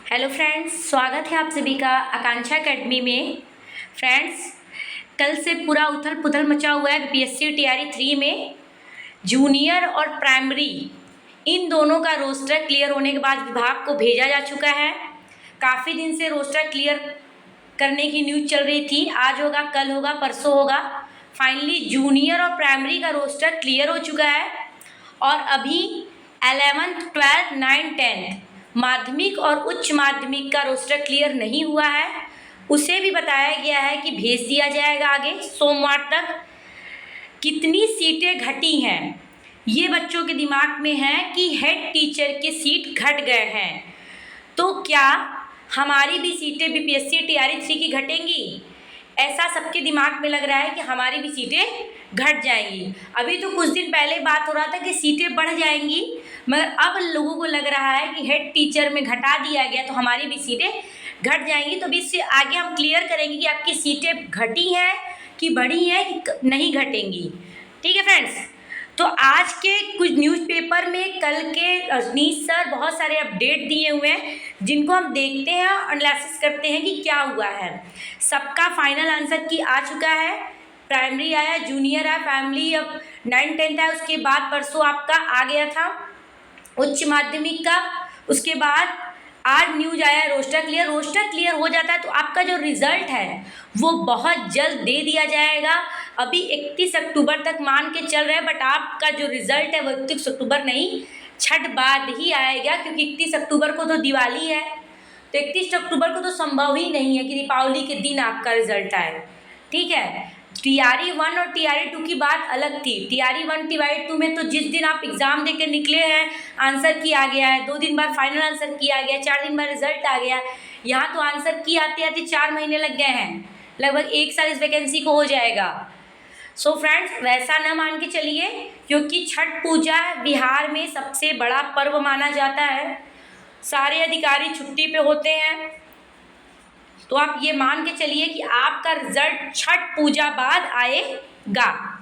Hello friends, स्वागत है आप सभी का आकांक्षा एकेडमी में। फ्रेंड्स, कल से पूरा उथल पुथल मचा हुआ है बीपीएससी टीआरई 3 में। जूनियर और प्राइमरी इन दोनों का रोस्टर क्लियर होने के बाद विभाग को भेजा जा चुका है। काफ़ी दिन से रोस्टर क्लियर करने की न्यूज़ चल रही थी, आज होगा, कल होगा, परसों होगा। फाइनली जूनियर और प्राइमरी का रोस्टर क्लियर हो चुका है और अभी 11th, 12th, 9th, 10th माध्यमिक और उच्च माध्यमिक का रोस्टर क्लियर नहीं हुआ है। उसे भी बताया गया है कि भेज दिया जाएगा आगे सोमवार तक। कितनी सीटें घटी हैं ये बच्चों के दिमाग में है कि हेड टीचर की सीट घट गए हैं, तो क्या हमारी भी सीटें बीपीएससी टीआरई 3 की घटेंगी? ऐसा सबके दिमाग में लग रहा है कि हमारी भी सीटें घट जाएंगी। अभी तो कुछ दिन पहले बात हो रहा था कि सीटें बढ़ जाएंगी, मगर अब लोगों को लग रहा है कि हेड टीचर में घटा दिया गया तो हमारी भी सीटें घट जाएंगी। तो भी इससे आगे हम क्लियर करेंगे कि आपकी सीटें घटी हैं कि बढ़ी हैं कि नहीं घटेंगी। ठीक है फ्रेंड्स, तो आज के कुछ न्यूज़पेपर में कल के रजनीश सर बहुत सारे अपडेट दिए हुए हैं, जिनको हम देखते हैं और एनालिसिस करते हैं कि क्या हुआ है। सबका फाइनल आंसर की आ चुका है। प्राइमरी आया, जूनियर आया, फैमिली अब 9th 10th आया, उसके बाद परसों आपका आ गया था उच्च माध्यमिक का। उसके बाद आज न्यूज आया रोस्टर क्लियर हो जाता है तो आपका जो रिजल्ट है वो बहुत जल्द दे दिया जाएगा। अभी 31 अक्टूबर तक मान के चल रहे हैं, बट आपका जो रिजल्ट है वो 31 अक्टूबर नहीं, छठ बाद ही आएगा, क्योंकि 31 अक्टूबर को तो दिवाली है। तो 31 अक्टूबर को तो संभव ही नहीं है कि दीपावली के दिन आपका रिजल्ट आए। ठीक है, टीआरई 1 और टीआरई 2 की बात अलग थी। टीआरई 1 टीआरई 2 में तो जिस दिन आप एग्ज़ाम दे के निकले हैं आंसर की आ गया है, 2 दिन बाद फाइनल आंसर की आ गया, 4 दिन बाद रिजल्ट आ गया। यहाँ तो आंसर की आते आते 4 महीने लग गए हैं, लगभग 1 साल इस वैकेंसी को हो जाएगा। सो फ्रेंड्स, वैसा न मान के चलिए, क्योंकि छठ पूजा बिहार में सबसे बड़ा पर्व माना जाता है। सारे अधिकारी छुट्टी पे होते हैं, तो आप ये मान के चलिए कि आपका रिजल्ट छठ पूजा बाद आएगा।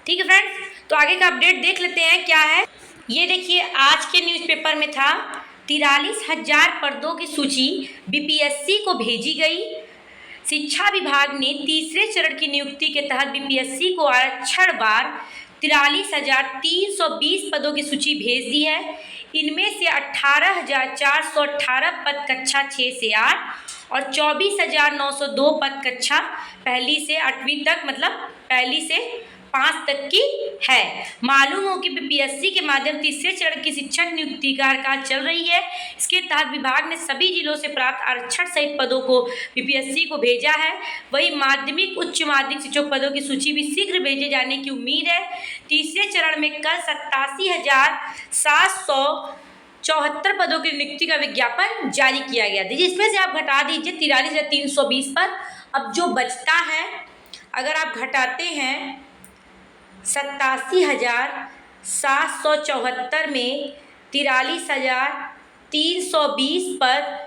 ठीक है फ्रेंड्स, तो आगे का अपडेट देख लेते हैं क्या है। ये देखिए, आज के न्यूज़पेपर में था 43,000 पदों की सूची बीपीएससी को भेजी गई। शिक्षा विभाग ने तीसरे चरण की नियुक्ति के तहत बीपीएससी को आरक्षणवार 43,320 पदों की सूची भेज दी है। इनमें से 18,418 पद कक्षा 6 से 8 और 24,902 पद कक्षा पहली से 8वीं तक, मतलब पहली से 5 तक की है। मालूम हो कि बीपीएससी के माध्यम तीसरे चरण की शिक्षक नियुक्ति कार्य चल रही है। इसके तहत विभाग ने सभी जिलों से प्राप्त आरक्षण सहित पदों को बीपीएससी को भेजा है। वही माध्यमिक उच्च माध्यमिक शिक्षक पदों की सूची भी शीघ्र भेजे जाने की उम्मीद है। तीसरे चरण में कल 87,774 पदों की नियुक्ति का विज्ञापन जारी किया गया था, जिसमें से आप घटा दीजिए 43,320 पद। अब जो बचता है, अगर आप घटाते हैं 87,774 में 43,320 पद,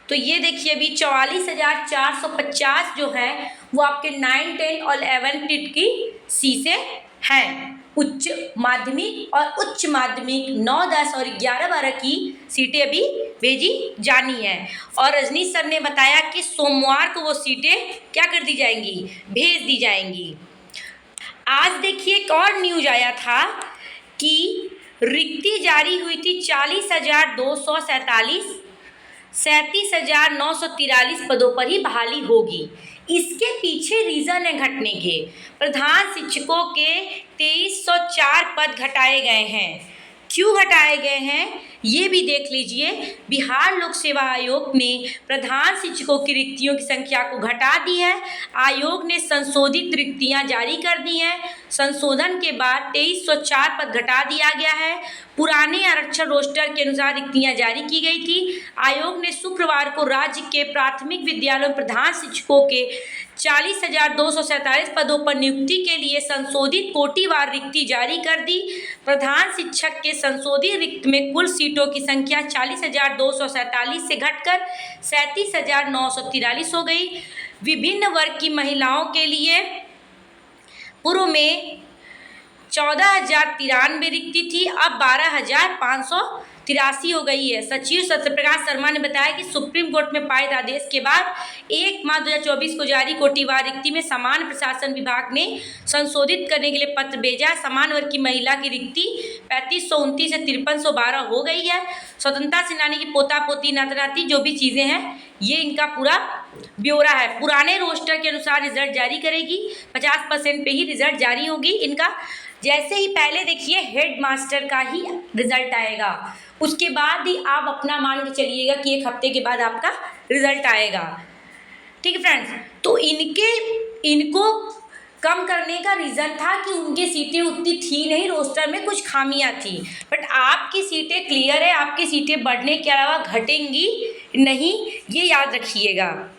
तो ये देखिए अभी 44,450 जो है वो आपके 9, 10 और 11 की सीटें हैं। उच्च माध्यमिक और उच्च माध्यमिक 9, 10 और 11, 12 की सीटें अभी भेजी जानी है। और रजनीश सर ने बताया कि सोमवार को वो सीटें क्या कर दी जाएंगी, भेज दी जाएंगी। आज देखिए एक और न्यूज आया था कि रिक्ति जारी हुई थी 40,247, 37,943 पदों पर ही बहाली होगी। इसके पीछे रीज़न है घटने के। प्रधान शिक्षकों के 2304 पद घटाए गए हैं। क्यों घटाए गए हैं ये भी देख लीजिए। बिहार लोक सेवा आयोग ने प्रधान शिक्षकों की रिक्तियों की संख्या को घटा दी है। आयोग ने संशोधित रिक्तियां जारी कर दी हैं। संशोधन के बाद 2304 पद घटा दिया गया है। पुराने आरक्षण रोस्टर के अनुसार रिक्तियां जारी की गई थी। आयोग ने शुक्रवार को राज्य के प्राथमिक विद्यालयों प्रधान शिक्षकों के 40,247 पदों पर नियुक्ति के लिए संशोधित कोटिवार रिक्ति जारी कर दी। प्रधान शिक्षक के संशोधित रिक्त में कुल सीटों की संख्या 40,247 से घटकर 37,943 हो गई। विभिन्न वर्ग की महिलाओं के लिए पूर्व में 14,093 रिक्ति थी, अब 12,583 हो गई है। सचिव सत्यप्रकाश शर्मा ने बताया कि सुप्रीम कोर्ट में पारित आदेश के बाद 1 मार्च 2024 को जारी कोटिवार रिक्ति में समान प्रशासन विभाग ने संशोधित करने के लिए पत्र भेजा। समान वर्ग की महिला की रिक्ति 3529 से 5312 हो गई है। स्वतंत्रता सेनानी की पोता पोती नाता नाती जो भी चीज़ें हैं, ये इनका पूरा ब्यौरा है। पुराने रोस्टर के अनुसार रिजल्ट जारी करेगी, 50% पे ही रिजल्ट जारी होगी इनका। जैसे ही पहले देखिए हेड मास्टर का ही रिजल्ट आएगा, उसके बाद ही आप अपना मान के चलिएगा कि 1 हफ्ते के बाद आपका रिजल्ट आएगा। ठीक है फ्रेंड्स, तो इनको कम करने का रीज़न था कि उनकी सीटें उतनी थी नहीं, रोस्टर में कुछ खामियां थी। बट आपकी सीटें क्लियर है, आपकी सीटें बढ़ने के अलावा घटेंगी नहीं, ये याद रखिएगा।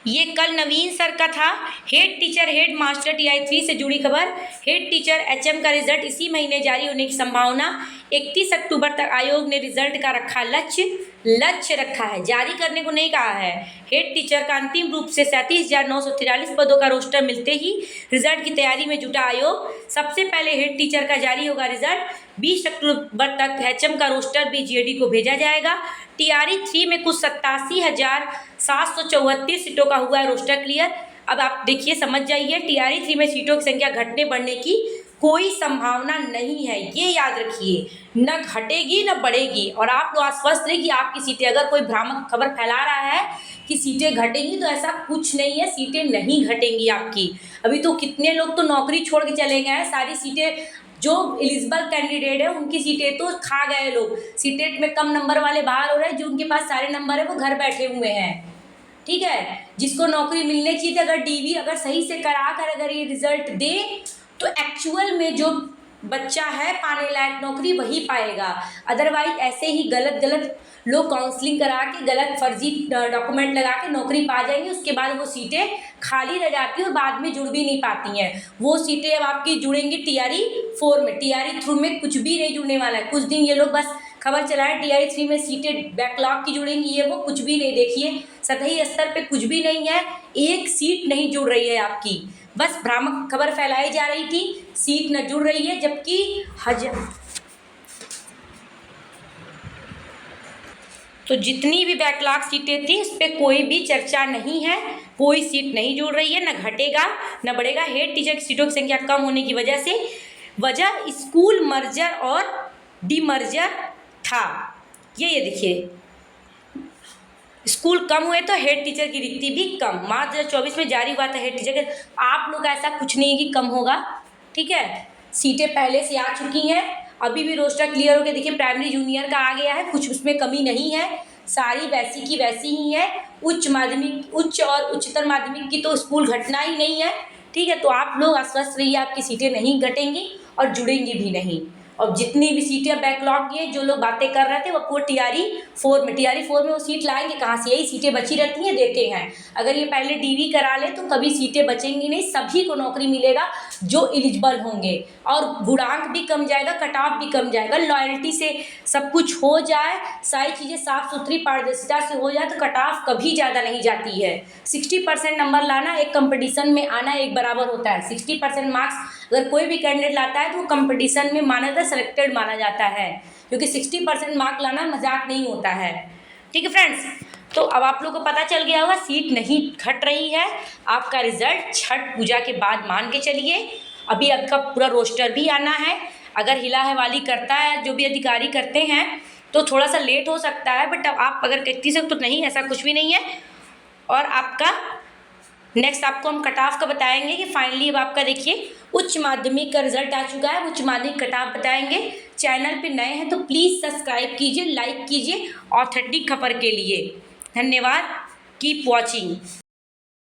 ये कल नवीन सर का था। Head teacher head master TI 3 से जुड़ी खबर। हेड टीचर HM का रिजल्ट इसी महीने जारी होने की संभावना। 31 अक्टूबर तक आयोग ने रिजल्ट का रखा लक्ष्य रखा है, जारी करने को नहीं कहा है। हेड टीचर का अंतिम रूप से 37,943 पदों का रोस्टर मिलते ही रिजल्ट की तैयारी में जुटा आयोग। सबसे पहले हेड टीचर का जारी होगा रिजल्ट। 20 अक्टूबर तक HM का रोस्टर भी GAD को भेजा जाएगा। TRE 3 में कुछ 87,734 सीटों का हुआ है रोस्टर क्लियर। अब आप देखिए, समझ जाइए, TRE 3 में सीटों की संख्या घटने बढ़ने की कोई संभावना नहीं है, ये याद रखिए। न घटेगी न बढ़ेगी। और आप लोग आश्वस्त रहिए कि आपकी सीटें, अगर कोई भ्रामक खबर फैला रहा है कि सीटें घटेंगी, तो ऐसा कुछ नहीं है, सीटें नहीं घटेंगी आपकी। अभी तो कितने लोग तो नौकरी छोड़ के चले गए हैं। सारी सीटें जो एलिजिबल कैंडिडेट है उनकी सीटें तो खा गए लोग। सीटेट में कम नंबर वाले बाहर हो रहे हैं, जो उनके पास सारे नंबर है वो घर बैठे हुए हैं। ठीक है, जिसको नौकरी मिलने चाहिए, अगर DV अगर सही से करा कर अगर ये रिजल्ट दे तो एक्चुअल में जो बच्चा है पाने लायक नौकरी वही पाएगा। अदरवाइज ऐसे ही गलत लोग काउंसलिंग करा के गलत फर्जी डॉक्यूमेंट लगा के नौकरी पा जाएंगे। उसके बाद वो सीटें खाली रह जाती हैं और बाद में जुड़ भी नहीं पाती हैं। वो सीटें अब आपकी जुड़ेंगी TRE 4 में। TRE 3 में कुछ भी नहीं जुड़ने वाला है। कुछ दिन ये लोग बस खबर चलाए TRE 3 में सीटें बैकलॉग की जुड़ेंगी, ये वो कुछ भी नहीं। देखिए, सतही स्तर पे कुछ भी नहीं है, एक सीट नहीं जुड़ रही है आपकी। बस भ्रामक खबर फैलाई जा रही थी, सीट न जुड़ रही है, जबकि तो जितनी भी बैकलॉग सीटें थी उस पर कोई भी चर्चा नहीं है, कोई सीट नहीं जुड़ रही है, न घटेगा न बढ़ेगा। हेड टीचर की सीटों की संख्या कम होने की वजह स्कूल मर्जर और डीमर्जर था। ये देखिए, स्कूल कम हुए तो हेड टीचर की रिक्ति भी कम। मार्च 2024 में जारी हुआ था हेड टीचर के। आप लोग ऐसा कुछ नहीं है कि कम होगा, ठीक है। सीटें पहले से आ चुकी हैं, अभी भी रोस्टर क्लियर होकर देखिए, प्राइमरी जूनियर का आ गया है, कुछ उसमें कमी नहीं है, सारी वैसी की वैसी ही है। उच्च माध्यमिक, उच्च और उच्चतर माध्यमिक की तो स्कूल घटना ही नहीं है, ठीक है। तो आप लोग आश्वस्त रहिए, आपकी सीटें नहीं घटेंगी और जुड़ेंगी भी नहीं। और जितनी भी सीटें बैकलॉग की हैं, जो लोग बातें कर रहे थे वो TRE 4 में वो सीट लाएंगे कहाँ से? यही सीटें बची रहती हैं, देते हैं। अगर ये पहले DV करा ले तो कभी सीटें बचेंगी नहीं, सभी को नौकरी मिलेगा जो एलिजिबल होंगे। और गुणांक भी कम जाएगा, कट ऑफ भी कम जाएगा। लॉयल्टी से सब कुछ हो जाए, सारी चीज़ें साफ सुथरी पारदर्शिता से हो जाए तो कट ऑफ कभी ज़्यादा नहीं जाती है। 60% नंबर लाना एक कंपटीशन में आना एक बराबर होता है। 60% मार्क्स अगर कोई भी कैंडिडेट लाता है तो वो कंपटीशन में माना जाता है, सेलेक्टेड माना जाता है, क्योंकि 60% मार्क लाना मजाक नहीं होता है। ठीक है फ्रेंड्स, तो अब आप लोगों को पता चल गया होगा, सीट नहीं घट रही है। आपका रिजल्ट छठ पूजा के बाद मान के चलिए। अभी आपका पूरा रोस्टर भी आना है। अगर हिला हवाली करता है, जो भी अधिकारी करते हैं, तो थोड़ा सा लेट हो सकता है, बट अब आप अगर 31 तो नहीं, ऐसा कुछ भी नहीं है। और आपका नेक्स्ट आपको हम कट ऑफ का बताएंगे कि फाइनली अब आपका देखिए उच्च माध्यमिक का रिजल्ट आ चुका है। उच्च माध्यमिक कट ऑफ बताएंगे। चैनल पे नए हैं तो प्लीज़ सब्सक्राइब कीजिए, लाइक कीजिए ऑथेंटिक खबर के लिए। धन्यवाद, कीप वॉचिंग।